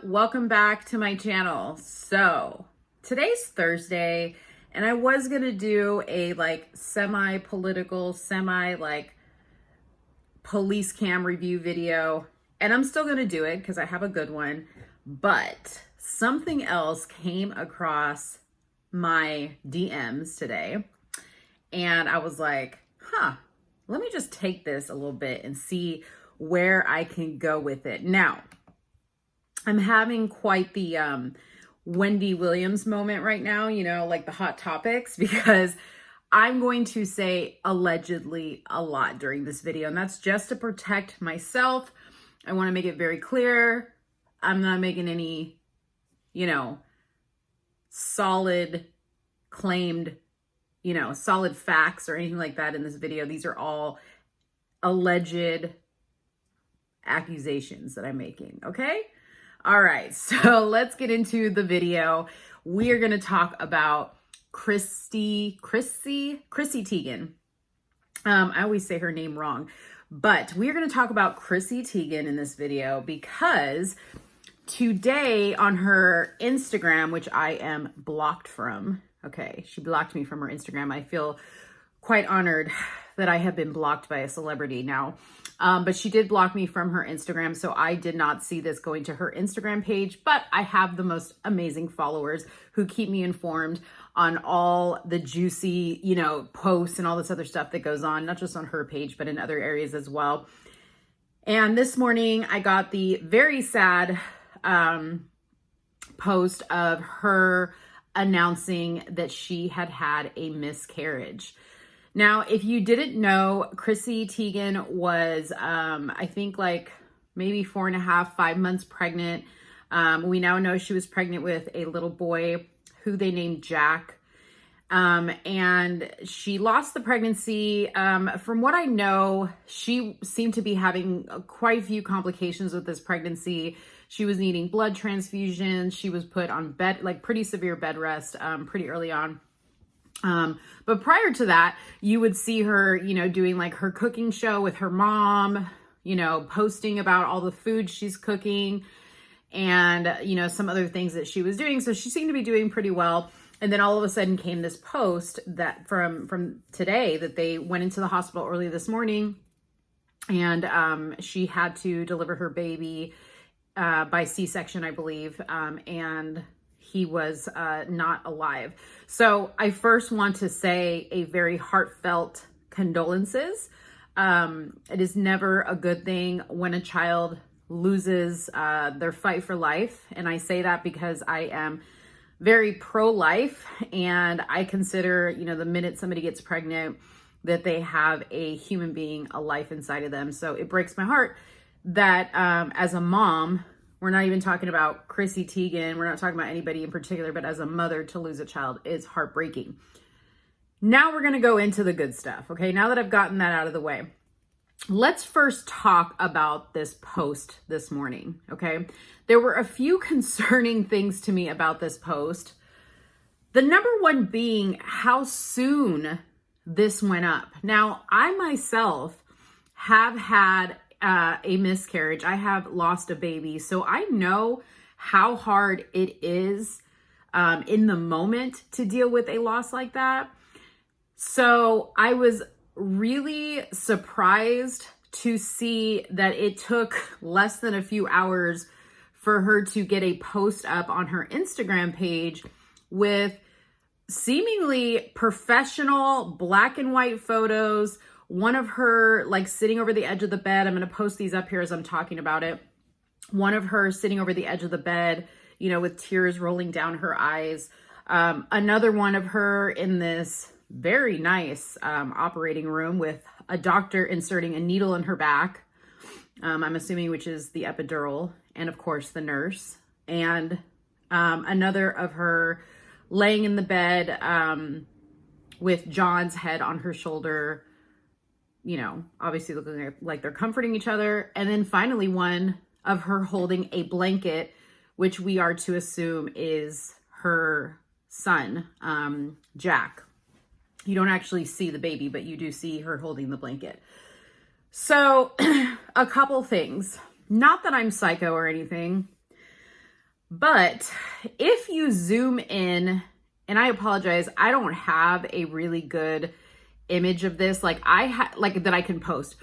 Welcome back to my channel. So today's Thursday and I was gonna do a semi-political, police cam review video, and I'm still gonna do it because I have a good one, but something else came across my DMs today and I was like, let me just take this a little bit and see where I can go with it. Now, I'm having quite the Wendy Williams moment right now, like the hot topics, because I'm going to say allegedly a lot during this video, and that's just to protect myself. I want to make it very clear. I'm not making any, solid claimed, solid facts or anything like that in this video. These are all alleged accusations that I'm making, okay? All right, so let's get into the video. We are going to talk about Chrissy Teigen. I always say her name wrong, but we're going to talk about Chrissy Teigen in this video because today on her Instagram, which I am blocked from, okay, she blocked me from her Instagram. I feel quite honored that I have been blocked by a celebrity now. But she did block me from her Instagram, so I did not see this going to her Instagram page, but I have the most amazing followers who keep me informed on all the juicy, posts and all this other stuff that goes on, not just on her page, but in other areas as well. And this morning I got the very sad post of her announcing that she had had a miscarriage. Now, if you didn't know, Chrissy Teigen was, I think maybe 4.5, 5 months pregnant. We now know she was pregnant with a little boy who they named Jack. And she lost the pregnancy. From what I know, she seemed to be having quite a few complications with this pregnancy. She was needing blood transfusions. She was put on pretty severe bed rest, pretty early on. But prior to that, you would see her, doing her cooking show with her mom, posting about all the food she's cooking and, some other things that she was doing. So she seemed to be doing pretty well. And then all of a sudden came this post that from today that they went into the hospital early this morning and, she had to deliver her baby, by C-section, I believe. And he was not alive. So I first want to say a very heartfelt condolences. It is never a good thing when a child loses their fight for life. And I say that because I am very pro-life, and I consider, the minute somebody gets pregnant, that they have a human being, a life inside of them. So it breaks my heart that as a mom, we're not even talking about Chrissy Teigen, we're not talking about anybody in particular, but as a mother to lose a child is heartbreaking. Now we're going to go into the good stuff, okay? Now that I've gotten that out of the way, let's first talk about this post this morning, okay? There were a few concerning things to me about this post. The number one being how soon this went up. Now, I myself have had a miscarriage. I have lost a baby. So I know how hard it is in the moment to deal with a loss like that. So I was really surprised to see that it took less than a few hours for her to get a post up on her Instagram page with seemingly professional black and white photos. One of her sitting over the edge of the bed. I'm going to post these up here as I'm talking about it. One of her sitting over the edge of the bed, with tears rolling down her eyes. Another one of her in this very nice operating room with a doctor inserting a needle in her back. I'm assuming which is the epidural, and of course the nurse. And another of her laying in the bed with John's head on her shoulder, obviously looking like they're comforting each other. And then finally one of her holding a blanket, which we are to assume is her son, Jack. You don't actually see the baby, but you do see her holding the blanket. So a couple things. Not that I'm psycho or anything, But if you zoom in, and I apologize, I don't have a really good image of this, like that I can post.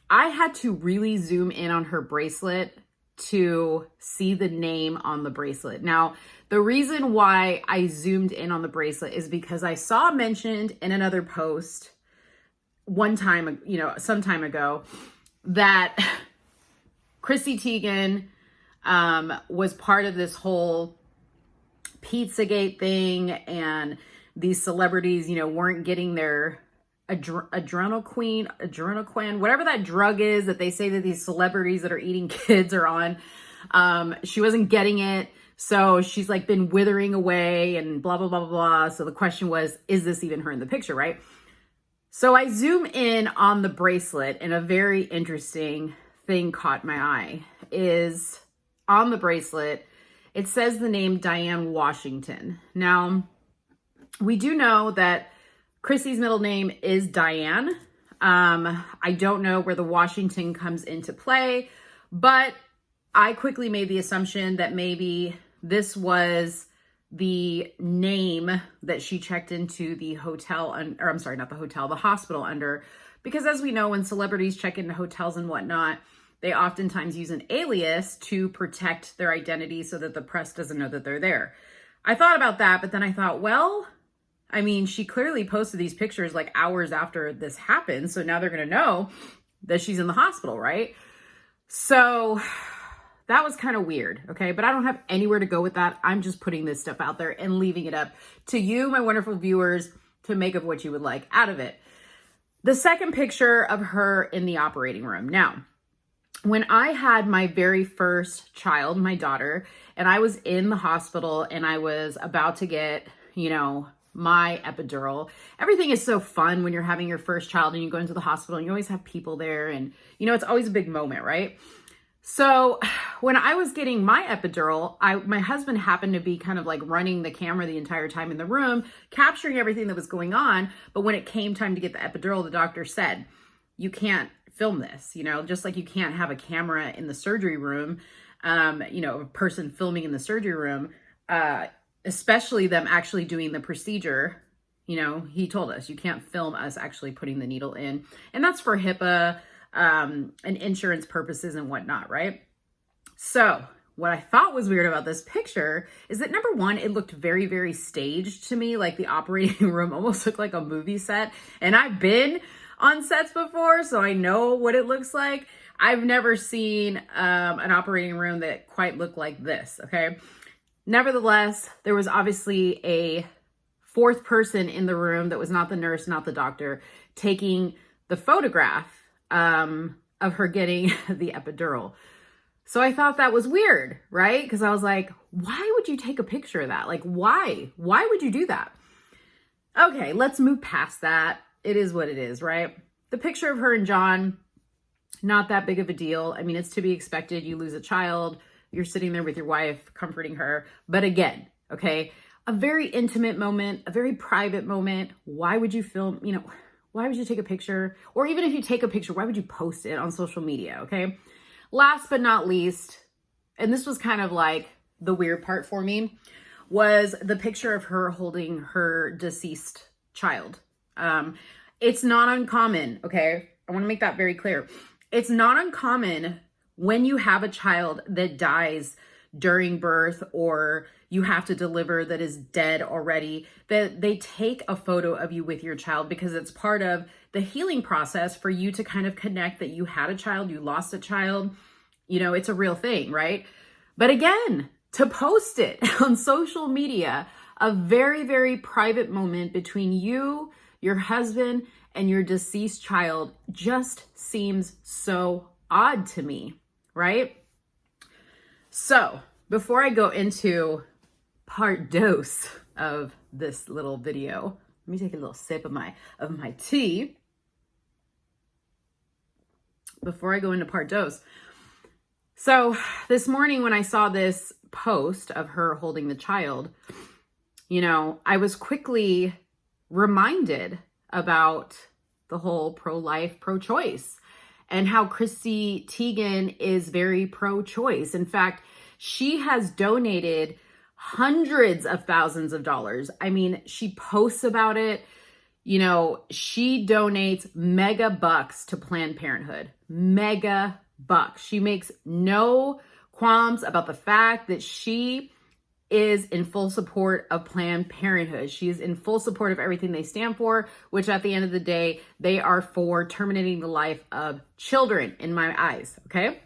I had to really zoom in on her bracelet to see the name on the bracelet. Now, the reason why I zoomed in on the bracelet is because I saw mentioned in another post one time, some time ago, that Chrissy Teigen was part of this whole Pizzagate thing, and these celebrities, weren't getting their adrenochrome, whatever that drug is that they say that these celebrities that are eating kids are on. She wasn't getting it. So she's like been withering away and blah, blah, blah, blah, blah. So the question was, is this even her in the picture, right? So I zoom in on the bracelet, and a very interesting thing caught my eye. Is on the bracelet, it says the name Diane Washington. Now, we do know that Chrissy's middle name is Diane. I don't know where the Washington comes into play, but I quickly made the assumption that maybe this was the name that she checked into the hotel, or I'm sorry, not the hotel, the hospital under, because as we know, when celebrities check into hotels and whatnot, they oftentimes use an alias to protect their identity so that the press doesn't know that they're there. I thought about that, but then I thought, well, I mean, she clearly posted these pictures like hours after this happened. So now they're going to know that she's in the hospital, right? So that was kind of weird. Okay. But I don't have anywhere to go with that. I'm just putting this stuff out there and leaving it up to you, my wonderful viewers, to make of what you would like out of it. The second picture of her in the operating room. Now, when I had my very first child, my daughter, and I was in the hospital and I was about to get, my epidural. Everything is so fun when you're having your first child and you go into the hospital and you always have people there, and it's always a big moment, right? So when I was getting my epidural, my husband happened to be kind of like running the camera the entire time in the room, capturing everything that was going on. But when it came time to get the epidural, the doctor said, you can't film this, just like you can't have a camera in the surgery room, a person filming in the surgery room, especially them actually doing the procedure. He told us you can't film us actually putting the needle in, and that's for HIPAA and insurance purposes and whatnot, right? So what I thought was weird about this picture is that, number one, it looked very, very staged to me. Like the operating room almost looked like a movie set, and I've been on sets before, so I know what it looks like. I've never seen an operating room that quite looked like this, okay? Nevertheless, there was obviously a fourth person in the room that was not the nurse, not the doctor, taking the photograph of her getting the epidural. So I thought that was weird, right? Because I was like, why would you take a picture of that? Like, why? Why would you do that? Okay, let's move past that. It is what it is, right? The picture of her and John, not that big of a deal. I mean, it's to be expected. You lose a child, you're sitting there with your wife, comforting her. But again, okay, a very intimate moment, a very private moment. Why would you film, why would you take a picture? Or even if you take a picture, why would you post it on social media, okay? Last but not least, and this was kind of like the weird part for me, was the picture of her holding her deceased child. It's not uncommon, okay? I want to make that very clear. It's not uncommon when you have a child that dies during birth, or you have to deliver that is dead already, that they take a photo of you with your child, because it's part of the healing process for you to kind of connect that you had a child, you lost a child, it's a real thing, right? But again, to post it on social media, a very, very private moment between you, your husband, and your deceased child just seems so odd to me, right? So before I go into part dose of this little video, let me take a little sip of my tea. Before I go into part dose. So this morning when I saw this post of her holding the child, I was quickly reminded about the whole pro-life, pro-choice, and how Chrissy Teigen is very pro-choice. In fact, She has donated hundreds of thousands of dollars. I mean, she posts about it. You know, she donates mega bucks to Planned Parenthood. Mega bucks. She makes no qualms about the fact that she is in full support of Planned Parenthood. She is in full support of everything they stand for, which at the end of the day, they are for terminating the life of children in my eyes, okay?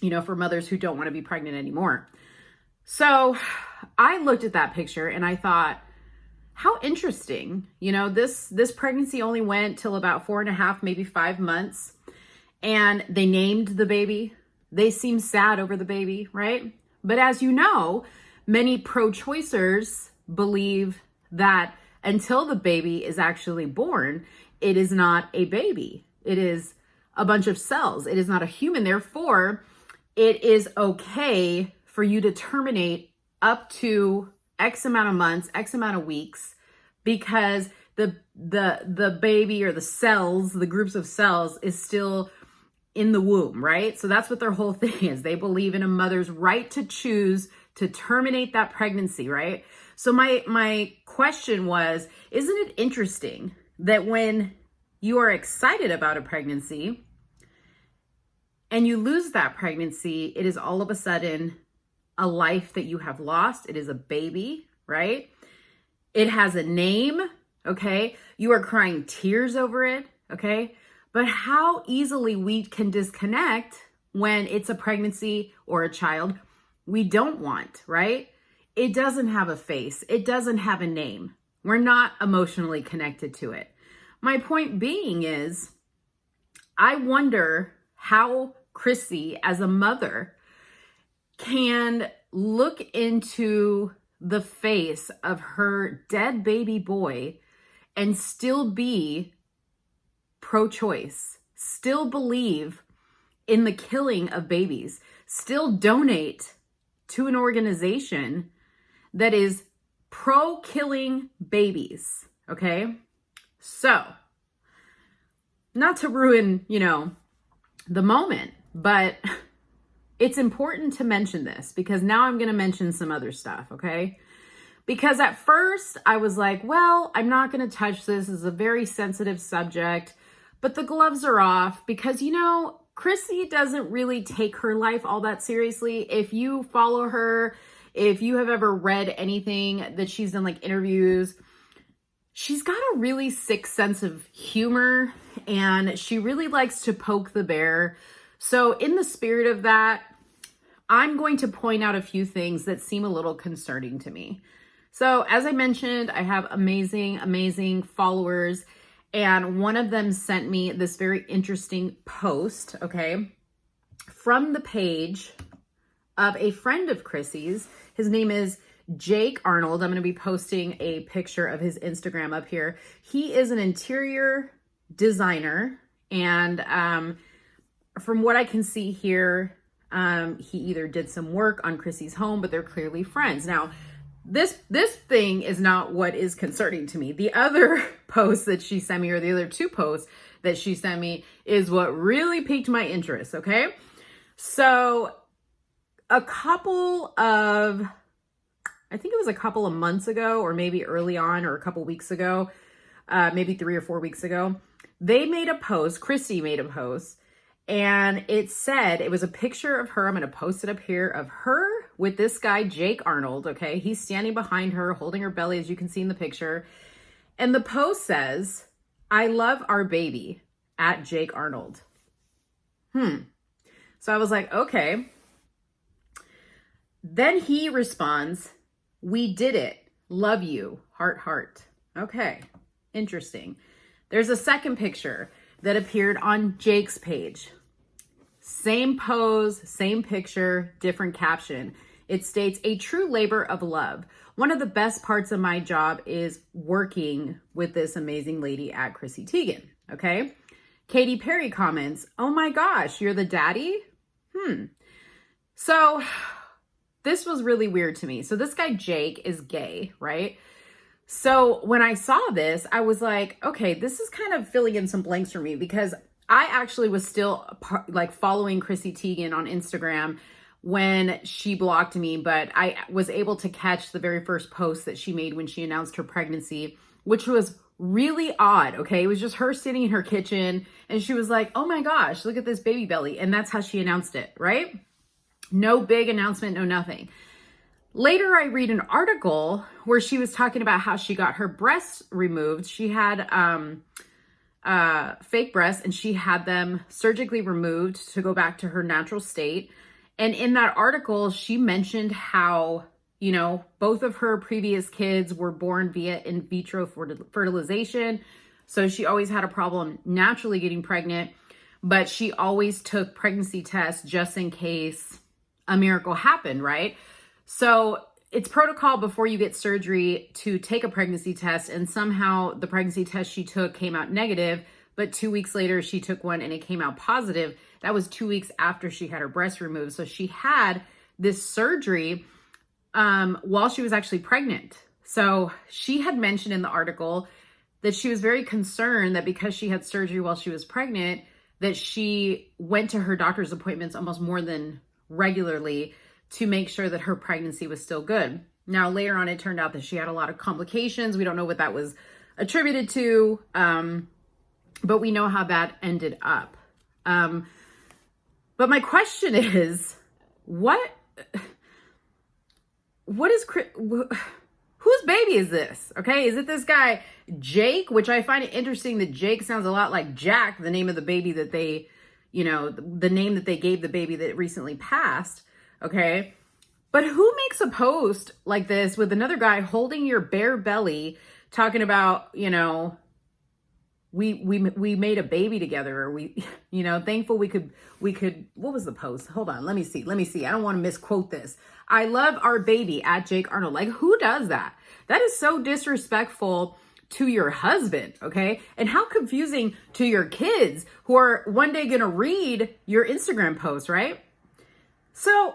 You know, for mothers who don't want to be pregnant anymore. So I looked at that picture and I thought, how interesting. You know, this pregnancy only went till about 4.5, maybe 5 months. And they named the baby. They seem sad over the baby, right? But as you know, many pro-choicers believe that until the baby is actually born, it is not a baby. It is a bunch of cells. It is not a human. Therefore, it is okay for you to terminate up to X amount of months, X amount of weeks, because the baby or the cells, the groups of cells is still in the womb, right? So that's what their whole thing is. They believe in a mother's right to choose to terminate that pregnancy, right? So my question was, isn't it interesting that when you are excited about a pregnancy and you lose that pregnancy, it is all of a sudden a life that you have lost. It is a baby, right? It has a name, okay? You are crying tears over it, okay? But how easily we can disconnect when it's a pregnancy or a child we don't want, right? It doesn't have a face. It doesn't have a name. We're not emotionally connected to it. My point being is, I wonder how Chrissy, as a mother, can look into the face of her dead baby boy and still be pro-choice, still believe in the killing of babies, still donate to an organization that is pro-killing babies, okay? So, not to ruin, you know, the moment, but it's important to mention this because now I'm going to mention some other stuff, okay? Because at first I was like, well, I'm not going to touch this. It's a very sensitive subject, but the gloves are off because, you know, Chrissy doesn't really take her life all that seriously. If you follow her, if you have ever read anything that she's done, like interviews, she's got a really sick sense of humor and she really likes to poke the bear. So in the spirit of that, I'm going to point out a few things that seem a little concerning to me. So as I mentioned, I have amazing, amazing followers. And one of them sent me this very interesting post, okay, from the page of a friend of Chrissy's. His name is Jake Arnold. I'm going to be posting a picture of his Instagram up here. He is an interior designer. And from what I can see here, he either did some work on Chrissy's home, but they're clearly friends. Now, this thing is not what is concerning to me. The other post that she sent me, or the other two posts that she sent me, is what really piqued my interest, okay? So I think it was a couple of months ago, or maybe early on, or a couple weeks ago, maybe 3 or 4 weeks ago, they made a post, Chrissy made a post, and it said, it was a picture of her, I'm going to post it up here, of her with this guy, Jake Arnold, okay? He's standing behind her, holding her belly, as you can see in the picture. And the post says, "I love our baby," at Jake Arnold. So I was like, okay. Then he responds, "We did it. Love you. Heart, heart." Okay, interesting. There's a second picture that appeared on Jake's page. Same pose, same picture, different caption. It states, "A true labor of love. One of the best parts of my job is working with this amazing lady at Chrissy Teigen." Okay. Katy Perry comments, "Oh my gosh, you're the daddy?" So this was really weird to me. So this guy, Jake, is gay, right? So when I saw this, I was like, okay, this is kind of filling in some blanks for me because I actually was still like following Chrissy Teigen on Instagram when she blocked me, but I was able to catch the very first post that she made when she announced her pregnancy, which was really odd, okay? It was just her sitting in her kitchen and she was like, oh my gosh, look at this baby belly. And that's how she announced it, right? No big announcement, no nothing. Later, I read an article where she was talking about how she got her breasts removed. She had fake breasts and she had them surgically removed to go back to her natural state. And in that article, she mentioned how, you know, both of her previous kids were born via in vitro fertilization. So she always had a problem naturally getting pregnant, but she always took pregnancy tests just in case a miracle happened, right? So it's protocol before you get surgery to take a pregnancy test, and somehow the pregnancy test she took came out negative, but 2 weeks later she took one and it came out positive. That was 2 weeks after she had her breast removed. So she had this surgery while she was actually pregnant. So she had mentioned in the article that she was very concerned that because she had surgery while she was pregnant, that she went to her doctor's appointments almost more than regularly to make sure that her pregnancy was still good. Now, later on, it turned out that she had a lot of complications. We don't know what that was attributed to, but we know how that ended up. But my question is, whose baby is this? Okay, is it this guy, Jake? Which I find it interesting that Jake sounds a lot like Jack, the name of the baby that they, you know, the name that they gave the baby that recently passed. Okay, but who makes a post like this with another guy holding your bare belly, talking about, you know, we made a baby together, or we, you know, thankful we could, what was the post? Hold on, let me see. I don't want to misquote this. I love our baby at Jake Arnold. Like, who does that? That is so disrespectful to your husband, okay? And how confusing to your kids who are one day gonna read your Instagram post, right? So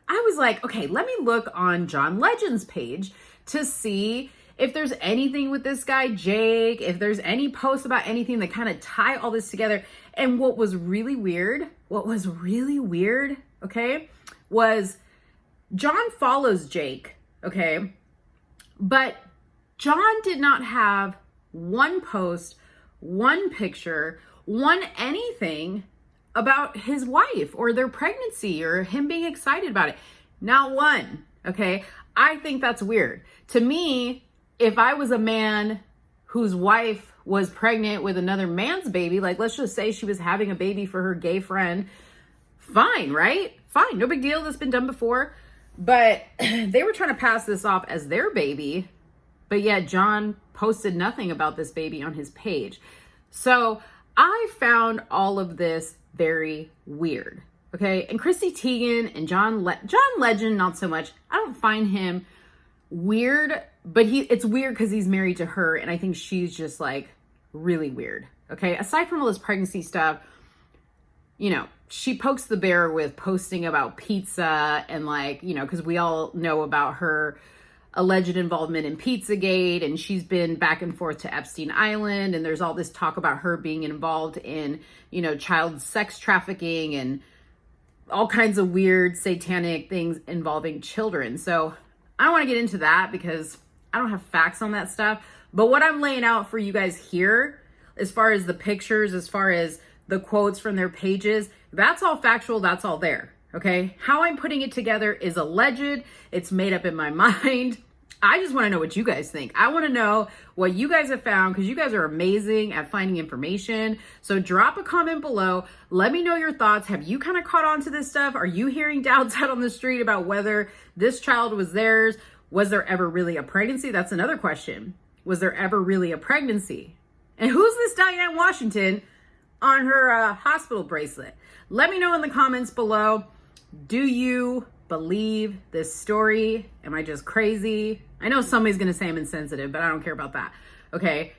I was like, okay, let me look on John Legend's page to see if there's anything with this guy, Jake, if there's any posts about anything that kind of tie all this together. And what was really weird, okay, was John follows Jake, okay? But John did not have one post, one picture, one anything about his wife or their pregnancy or him being excited about it. Not one, okay? I think that's weird. To me, if I was a man whose wife was pregnant with another man's baby, like let's just say she was having a baby for her gay friend, fine, right? Fine, no big deal. That's been done before. But they were trying to pass this off as their baby, but yet John posted nothing about this baby on his page. So I found all of this very weird, okay? And Chrissy Teigen and John Legend, not so much. I don't find him weird, but it's weird because he's married to her, and I think she's just like really weird, okay? Aside from all this pregnancy stuff, you know, she pokes the bear with posting about pizza and like, you know, because we all know about her alleged involvement in Pizzagate, and she's been back and forth to Epstein Island, and there's all this talk about her being involved in, you know, child sex trafficking and all kinds of weird satanic things involving children. So I don't want to get into that because I don't have facts on that stuff. But what I'm laying out for you guys here, as far as the pictures, as far as the quotes from their pages, that's all factual, that's all there, okay? How I'm putting it together is alleged, it's made up in my mind. I just want to know what you guys think. I want to know what you guys have found, because you guys are amazing at finding information. So drop a comment below. Let me know your thoughts. Have you kind of caught on to this stuff? Are you hearing doubts out on the street about whether this child was theirs? Was there ever really a pregnancy? That's another question. Was there ever really a pregnancy? And who's this Diane Washington on her hospital bracelet? Let me know in the comments below. Do you believe this story? Am I just crazy? I know somebody's gonna say I'm insensitive, but I don't care about that. Okay,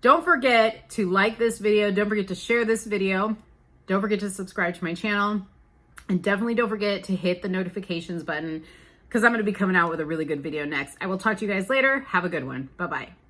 don't forget to like this video. Don't forget to share this video. Don't forget to subscribe to my channel. And definitely don't forget to hit the notifications button, because I'm gonna be coming out with a really good video next. I will talk to you guys later. Have a good one. Bye-bye.